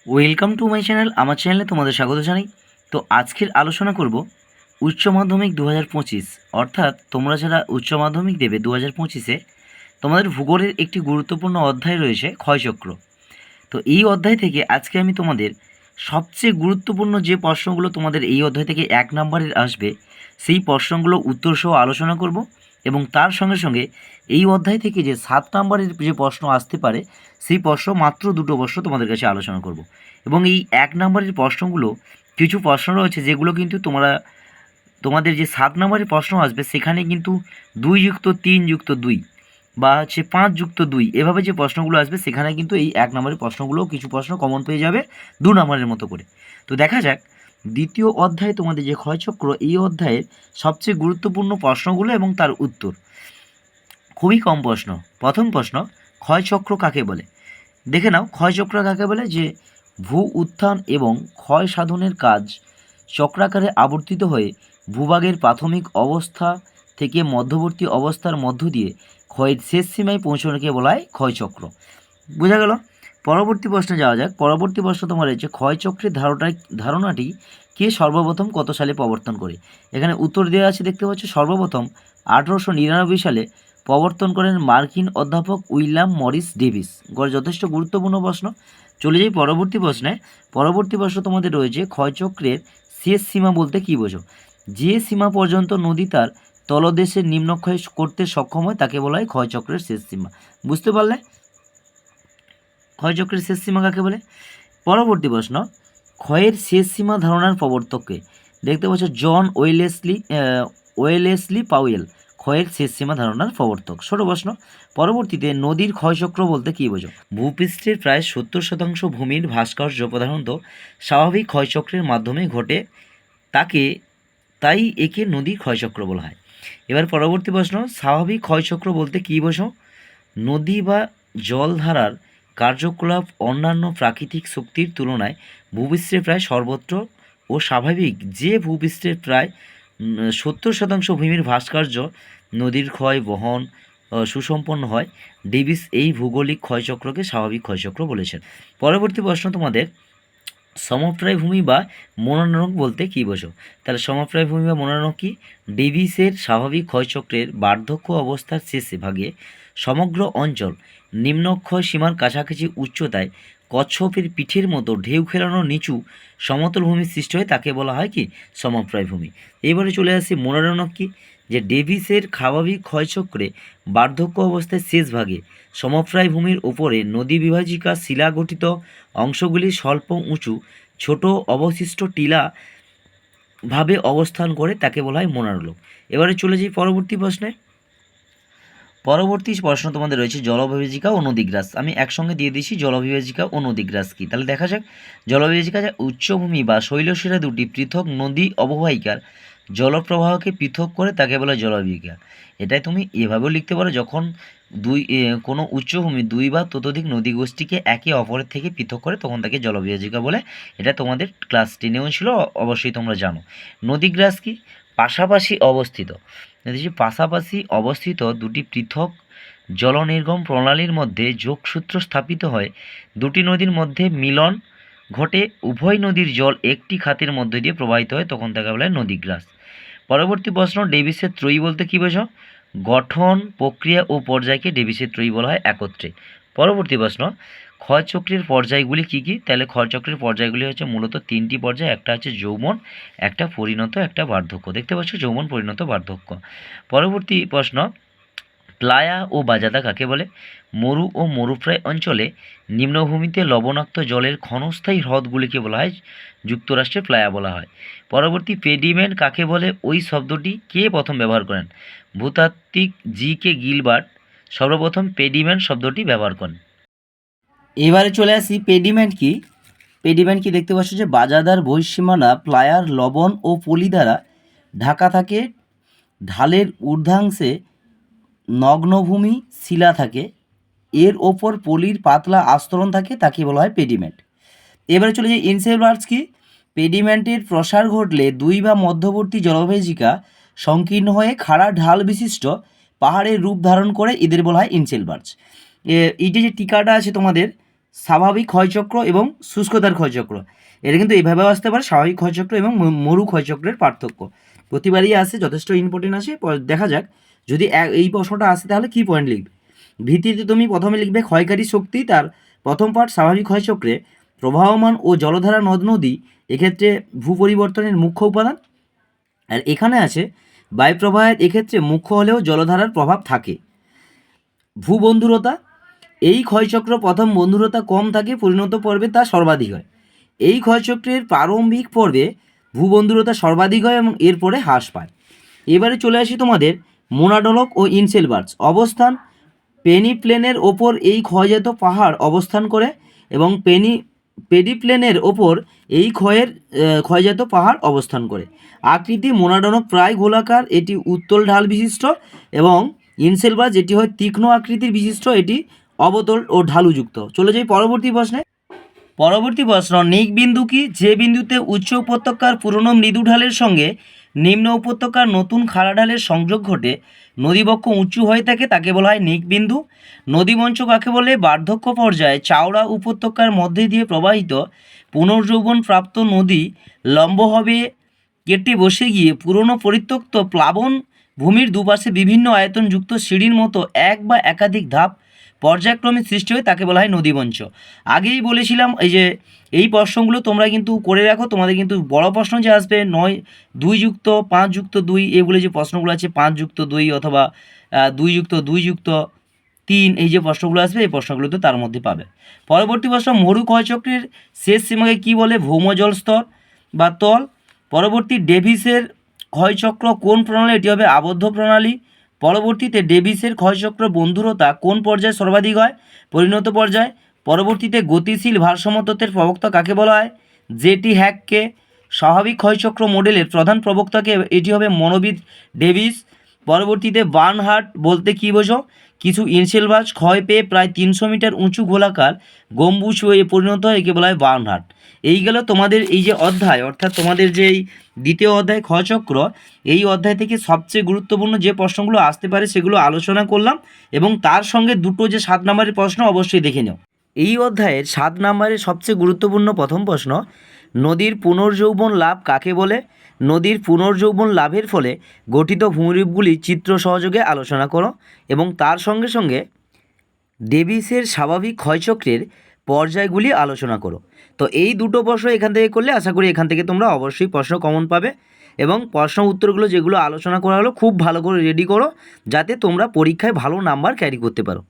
Welcome to my channel. আমার চ্যানেলে তোমাদের স্বাগত জানাই। তো আজকের আলোচনা করব উচ্চ মাধ্যমিক 2025, অর্থাৎ তোমরা যারা উচ্চ মাধ্যমিক দেবে 2025-এ, তোমাদের ভূগোলের একটি গুরুত্বপূর্ণ অধ্যায় রয়েছে ক্ষয়চক্র। তো এই অধ্যায় থেকে আজকে আমি তোমাদের সবচেয়ে গুরুত্বপূর্ণ যে প্রশ্নগুলো তোমাদের এই অধ্যায় থেকে 1 নম্বরের আসবে, সেই প্রশ্নগুলো উত্তরসহ আলোচনা করব। এবং তার সঙ্গে সঙ্গে এই অধ্যায় থেকে যে 7 নম্বরের যে প্রশ্ন আসতে পারে, সেই প্রশ্ন মাত্র দুটো প্রশ্ন তোমাদের কাছে আলোচনা করব। এবং এই 1 নম্বরের প্রশ্নগুলো, কিছু প্রশ্ন রয়েছে যেগুলো কিন্তু তোমাদের যে 7 নম্বরের প্রশ্ন আসবে সেখানে কিন্তু 2+3+2 বা 5+2 এভাবে যে প্রশ্নগুলো আসবে, সেখানে কিন্তু এই 1 নম্বরের প্রশ্নগুলোও কিছু প্রশ্ন কমন পেয়ে যাবে 2 নম্বরের মতো করে। তো দেখা যাক দ্বিতীয় অধ্যায় তোমাদের যে ক্ষয়চক্র, এই অধ্যায়ের সবচেয়ে গুরুত্বপূর্ণ প্রশ্নগুলো এবং তার উত্তর। খুবই কম প্রশ্ন। প্রথম প্রশ্ন, ক্ষয়চক্র কাকে বলে? দেখে নাও, ক্ষয়চক্র কাকে বলে? যে ভূ উত্থান এবং ক্ষয় সাধনের কাজ চক্রাকারে আবর্তিত হয়ে ভূভাগের প্রাথমিক অবস্থা থেকে মধ্যবর্তী অবস্থার মধ্য দিয়ে ক্ষয়ের শেষ সীমায় পৌঁছানোকে বলা হয় ক্ষয়চক্র। বোঝা গেল? পরবর্তী প্রশ্নে যাওয়া যাক। পরবর্তী প্রশ্ন তোমার রয়েছে, ক্ষয়চক্রের ধারণাটি কে সর্বপ্রথম কত সালে প্রবর্তন করে? এখানে উত্তর দেওয়া আছে, দেখতে পাচ্ছ। সর্বপ্রথম 1899 সালে প্রবর্তন করেন মার্কিন অধ্যাপক উইলিয়াম মরিস ডেভিস। যথেষ্ট গুরুত্বপূর্ণ প্রশ্ন। চলে যাই পরবর্তী প্রশ্নে। পরবর্তী প্রশ্ন তোমাদের রয়েছে, ক্ষয়চক্রের শেষ সীমা বলতে কী বোঝো? যে সীমা পর্যন্ত নদী তার তলদেশের নিম্নক্ষয় করতে সক্ষম হয় তাকে বলা হয় ক্ষয়চক্রের শেষ সীমা। বুঝতে পারলে ক্ষয়চক্রের শেষ সীমা কাকে বলে? পরবর্তী প্রশ্ন, ক্ষয়ের শেষ সীমা ধারণার প্রবর্তককে? দেখতে পাচ্ছ জন ওয়েলেসলি পাউয়েল ক্ষয়ের শেষ সীমা ধারণার প্রবর্তক। ছোট প্রশ্ন। পরবর্তীতে নদীর ক্ষয়চক্র বলতে কী বোঝো? ভূপৃষ্ঠের প্রায় 70% ভূমির ভাস্কর্য প্রধানত স্বাভাবিক ক্ষয়চক্রের মাধ্যমে ঘটে, তাই একে নদীর ক্ষয়চক্র বলা হয়। এবার পরবর্তী প্রশ্ন, স্বাভাবিক ক্ষয়চক্র বলতে কী বোঝো? নদী বা জলধারার কার্যকলাপ অন্যান্য প্রাকৃতিক শক্তির তুলনায় ভূপৃষ্ঠের প্রায় সর্বত্র ও স্বাভাবিক। যে ভূপৃষ্ঠের প্রায় 70% ভূমির ভাস্কর্য নদীর ক্ষয় বহন সুসম্পন্ন হয়, ডেভিস এই ভৌগোলিক ক্ষয়চক্রকে স্বাভাবিক ক্ষয়চক্র বলেছেন। পরবর্তী প্রশ্ন তোমাদের, সমপ্রায় ভূমি বা মনোনরক বলতে কী বোঝো? তাহলে সমপ্রায় ভূমি বা মনোনরক কি? ডেভিসের স্বাভাবিক ক্ষয়চক্রের বার্ধক্য অবস্থার শেষে ভাগে সমগ্র অঞ্চল নিম্নক্ষয় সীমার কাছাকাছি উচ্চতায় কচ্ছপের পিঠের মতো ঢেউ খেলানো নিচু সমতল ভূমি সৃষ্টি হয়, তাকে বলা হয় কি? সমপ্রায় ভূমি। এবারে চলে আসি মনোনরক কি? যে ডেভিসের স্বাভাবিক ক্ষয়চক্রে বার্ধক্য অবস্থায় শেষ ভাগে সমপ্রায় ভূমির ওপরে নদী বিভাজিকা শিলা গঠিত অংশগুলি স্বল্প উঁচু ছোট অবশিষ্ট টিলা ভাবে অবস্থান করে, তাকে বলা হয় মোনারোলক। এবারে চলে যাই পরবর্তী প্রশ্নে। পরবর্তী প্রশ্ন তোমাদের রয়েছে জলবিভাজিকা ও নদীগ্রাস। আমি একসঙ্গে দিয়ে দিচ্ছি জলবিভাজিকা ও নদীগ্রাস কী। তাহলে দেখা যাক। জলবিভাজিকা যা উচ্চভূমি বা শৈলশিরা দুটি পৃথক নদী অববাহিকার জলপ্রবাহকে পৃথক করে, তাকে বলা হয় জলবিভাজিকা। এটাই তুমি এভাবেও লিখতে পারো, যখন কোনো উচ্চভূমি দুই বা ততোধিক নদীগোষ্ঠীকে একে অপরের থেকে পৃথক করে, তখন তাকে জলবিভাজিকা বলে। এটা তোমাদের ক্লাস 10-এও ছিল, অবশ্যই তোমরা জানো। নদীগ্রাস কি? পাশাপাশি অবস্থিত দুটি পৃথক জলনির্গম প্রণালীর মধ্যে যোগসূত্র স্থাপিত হয়, দুটি নদীর মধ্যে মিলন ঘটে, উভয় নদীর জল একটি খাতের মধ্য দিয়ে প্রবাহিত হয়, তখন তাকে বলা হয় নদীগ্রাস। পরবর্তী প্রশ্ন, ডেভিসের ত্রয়ী বলতে কী বোঝো? গঠন প্রক্রিয়া ও পর্যায়কে ডেভিসের ত্রয়ী বলা হয় একত্রে। পরবর্তী প্রশ্ন, ক্ষয়চক্রের পর্যায়গুলি কী কী? তাহলে ক্ষয়চক্রের পর্যায়গুলি হচ্ছে মূলত 3টি পর্যায়। একটা হচ্ছে যৌবন, একটা পরিণত, একটা বার্ধক্য। দেখতে পাচ্ছ, যৌবন, পরিণত, বার্ধক্য। পরবর্তী প্রশ্ন, প্লায়া ও বাজাদা কাকে বলে? মরু ও মরুপ্রায় অঞ্চলে নিম্নভূমিতে লবণাক্ত জলের ক্ষণস্থায়ী হ্রদগুলিকে বলা হয় যুক্তরাষ্ট্রের প্লায়া বলা হয়। পরবর্তী, পেডিমেন্ট কাকে বলে? ওই শব্দটি কে প্রথম ব্যবহার করেন? ভূতাত্ত্বিক জি.কে. গিলবার্ট সর্বপ্রথম পেডিমেন্ট শব্দটি ব্যবহার করেন। এবারে চলে আসি, পেডিমেন্ট কি? পেডিমেন্ট কি? দেখতে পাচ্ছ যে বাজাদার বহিঃসীমানা প্লায়ার লবণ ও পলি দ্বারা ঢাকা থাকে, ঢালের ঊর্ধ্বাংশে নগ্নভূমি শিলা থাকে, এর ওপর পলির পাতলা আস্তরণ থাকে, তাকে বলা হয় পেডিমেন্ট। এবারে চলে যাই ইনসেলবার্স কি? পেডিমেন্টের প্রসার ঘটলে দুই বা মধ্যবর্তী জলবিভাজিকা সংকীর্ণ হয়ে খাড়া ঢাল বিশিষ্ট পাহাড়ের রূপ ধারণ করে, এদের বলা হয় ইনসেলবার্স। এইটা যে টিকাটা আছে তোমাদের স্বাভাবিক ক্ষয়চক্র এবং শুষ্কতার ক্ষয়চক্র। এটা কিন্তু এইভাবেও আসতে পারে, স্বাভাবিক ক্ষয়চক্র এবং মরু ক্ষয়চক্রের পার্থক্য। প্রতিবারই আসে, যথেষ্ট ইম্পর্টেন্ট আছে। দেখা যাক যদি এই প্রশ্নটা আসে তাহলে কী পয়েন্ট লিখবে। ভিত্তিতে তুমি প্রথমে লিখবে ক্ষয়কারী শক্তি, তার প্রথম পার্ট স্বাভাবিক ক্ষয়চক্রে প্রবাহমান ও জলধারা নদ নদী এক্ষেত্রে ভূ পরিবর্তনের মুখ্য উপাদান। আর এখানে আছে বায়ুপ্রবাহের এক্ষেত্রে মুখ্য হলেও জলধারার প্রভাব থাকে। ভূবন্ধুরতা, এই ক্ষয়চক্র প্রথম বন্ধুরতা কম থাকে, পরিণত পর্বে তা সর্বাধিক হয়। এই ক্ষয়চক্রের প্রারম্ভিক পর্বে ভূবন্ধুরতা সর্বাধিক হয় এবং এরপরে হ্রাস পায়। এবারে চলে আসি তোমাদের মোনাডোলক ও ইনসেলবার্স অবস্থান। পেনিপ্লেনের ওপর এই ক্ষয়জাত পাহাড় অবস্থান করে এবং পেডিপ্লেনের ওপর এই ক্ষয়জাত পাহাড় অবস্থান করে। আকৃতি মোনাডোলক প্রায় গোলাকার, এটি উত্তল ঢাল বিশিষ্ট, এবং ইনসেলবার্স যেটি হয় তীক্ষ্ণ আকৃতির বিশিষ্ট, এটি অবতল ও ঢালুযুক্ত। চলে যাই পরবর্তী প্রশ্নে। পরবর্তী প্রশ্ন, নিক বিন্দু কি? যে বিন্দুতে উচ্চ উপত্যকার পুরনো মৃদু ঢালের সঙ্গে নিম্ন উপত্যকার নতুন খাড়া ঢালের সংযোগ ঘটে নদীবক্ষ উঁচু হয়ে থাকে তাকে বলা হয় নিক বিন্দু। নদীমঞ্চ কাকে বলে? বার্ধক্য পর্যায়ে চাওড়া উপত্যকার মধ্যে দিয়ে প্রবাহিত পুনর্যৌবন প্রাপ্ত নদী লম্বভাবে কেটে বসে গিয়ে পুরনো পরিত্যক্ত প্লাবন ভূমির দুপাশে বিভিন্ন আয়তনযুক্ত সিঁড়ির মতো এক বা একাধিক ধাপ পর্যায়ক্রমে সৃষ্টি হয় তাকে বলা হয় নদীমঞ্চ। আগেই বলেছিলাম এই প্রশ্নগুলো তোমরা কিন্তু করে রাখো, তোমাদের কিন্তু বড় প্রশ্ন যে আসবে 9 2+5+2 এগুলো যে প্রশ্নগুলো আছে 5+2 অথবা 2+2+3 এই যে প্রশ্নগুলো আসবে এই প্রশ্নগুলো তো তার মধ্যে পাবে। পরবর্তী প্রশ্ন, মরু ক্ষয়চক্রের শেষ সীমাকে কী বলে? ভৌমজল স্তর বা তল। পরবর্তী, ডেভিসের ক্ষয়চক্র কোন প্রণালী? এটি হবে আবদ্ধ প্রণালী। পরবর্তীতে ডেভিসের ক্ষয়চক্র বন্ধুরতা কোন পর্যায়ে সর্বাধিক হয়? পরিণত পর্যায়। পরবর্তীতে গতিশীল ভারসাম্য তত্ত্বের প্রবক্তা কাকে বলা হয়? জেটি হ্যাককে। স্বাভাবিক ক্ষয়চক্র মডেলের প্রধান প্রবক্তাকে, এটি হবে মনোবিদ ডেভিস। পরবর্তীতে বার্নহার্ট বলতে কী বোঝো? কিছু ইনসেলবার্স ক্ষয় পেয়ে প্রায় 300 মিটার উঁচু গোলাকার গম্বুজ হয়ে পরিণত হয়, একে বলা হয় বার্নহার্ট। এই গেল তোমাদের এই যে অধ্যায়, অর্থাৎ তোমাদের যে এই দ্বিতীয় অধ্যায় ক্ষয়চক্র, এই অধ্যায় থেকে সবচেয়ে গুরুত্বপূর্ণ যে প্রশ্নগুলো আসতে পারে সেগুলো আলোচনা করলাম, এবং তার সঙ্গে দুটো যে 7 নম্বরের প্রশ্ন অবশ্যই দেখে নাও। এই অধ্যায়ের 7 নম্বরের সবচেয়ে গুরুত্বপূর্ণ প্রথম প্রশ্ন, নদীর পুনর্যৌবন লাভ কাকে বলে? নদীর পুনর্যৌবন লাভের ফলে গঠিত ভূমিরূপগুলি চিত্র সহযোগে আলোচনা করো, এবং তার সঙ্গে সঙ্গে ডেভিসের স্বাভাবিক ক্ষয়চক্রের পর্যায়গুলি আলোচনা করো। তো এই দুটো প্রশ্ন এখান থেকে করলে আশা করি এখান থেকে তোমরা অবশ্যই প্রশ্ন কমন পাবে, এবং প্রশ্ন উত্তরগুলো যেগুলো আলোচনা করা হলো খুব ভালো করে রেডি করো, যাতে তোমরা পরীক্ষায় ভালো নাম্বার ক্যারি করতে পারো।